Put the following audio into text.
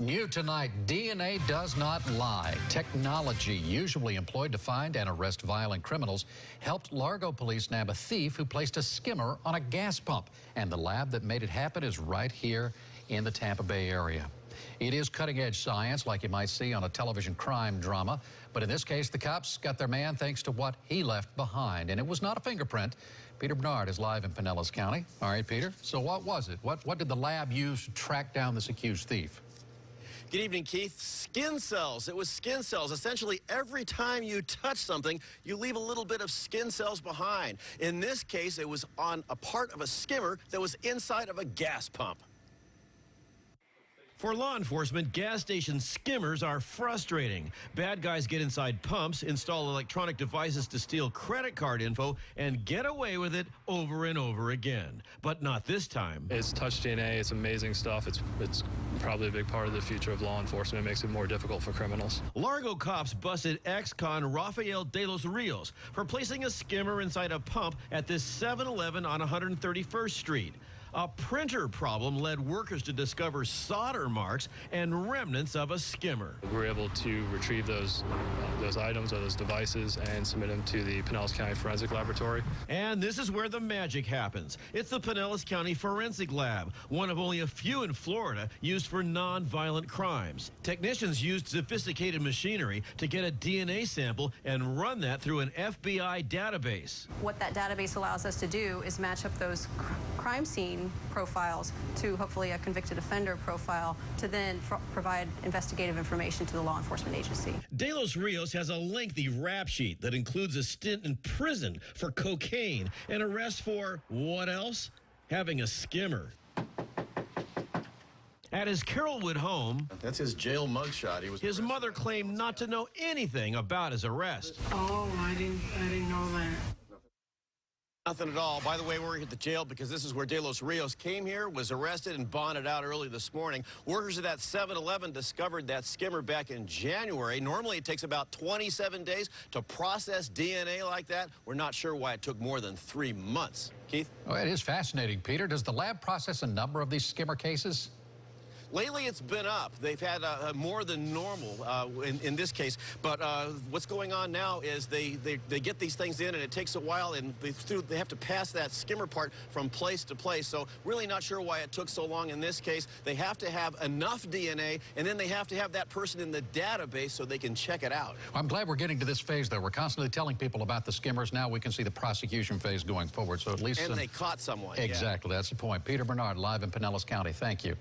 New tonight, DNA does not lie. Technology usually employed to find and arrest violent criminals helped Largo police nab a thief who placed a skimmer on a gas pump. And the lab that made it happen is right here in the Tampa Bay area. It is cutting-edge science like you might see on a television crime drama. But in this case, the cops got their man thanks to what he left behind. And it was not a fingerprint. Peter Bernard is live in Pinellas County. All right, Peter, so what was it? What did the lab use to track down this accused thief? Good evening, Keith. Skin cells. It was skin cells. Essentially, every time you touch something, you leave a little bit of skin cells behind. In this case, it was on a part of a skimmer that was inside of a gas pump. For law enforcement, gas station skimmers are frustrating. Bad guys get inside pumps, install electronic devices to steal credit card info, and get away with it over and over again. But not this time. It's touch DNA. It's amazing stuff. It's probably a big part of the future of law enforcement. It makes it more difficult for criminals. Largo cops busted ex-con Rafael de los Rios for placing a skimmer inside a pump at this 7-Eleven on 131st Street. A printer problem led workers to discover solder marks and remnants of a skimmer. We were able to retrieve those items or those devices and submit them to the Pinellas County Forensic Laboratory. And this is where the magic happens. It's the Pinellas County Forensic Lab, one of only a few in Florida used for non-violent crimes. Technicians used sophisticated machinery to get a DNA sample and run that through an FBI database. What that database allows us to do is match up those crime scene profiles to hopefully a convicted offender profile to then provide investigative information to the law enforcement agency. De los Rios has a lengthy rap sheet that includes a stint in prison for cocaine and arrest for, what else? Having a skimmer. At his Carrollwood home, That's his jail mugshot. his mother claimed not to know anything about his arrest. Oh, I didn't know that. Nothing at all. By the way, we're at the jail because this is where De Los Rios came here, was arrested and bonded out early this morning. Workers at that 7-Eleven discovered that skimmer back in January. Normally, it takes about 27 days to process DNA like that. We're not sure why it took more than 3 months. Keith? Oh, it is fascinating, Peter. Does the lab process a number of these skimmer cases? Lately, it's been up. They've had more than normal in this case. But what's going on now is they get these things in, and it takes a while, and they have to pass that skimmer part from place to place. So really not sure why it took so long in this case. They have to have enough DNA, and then they have to have that person in the database so they can check it out. I'm glad we're getting to this phase, though. We're constantly telling people about the skimmers. Now we can see the prosecution phase going forward. So at least And they caught someone. Exactly. Yeah. That's the point. Peter Bernard, live in Pinellas County. Thank you.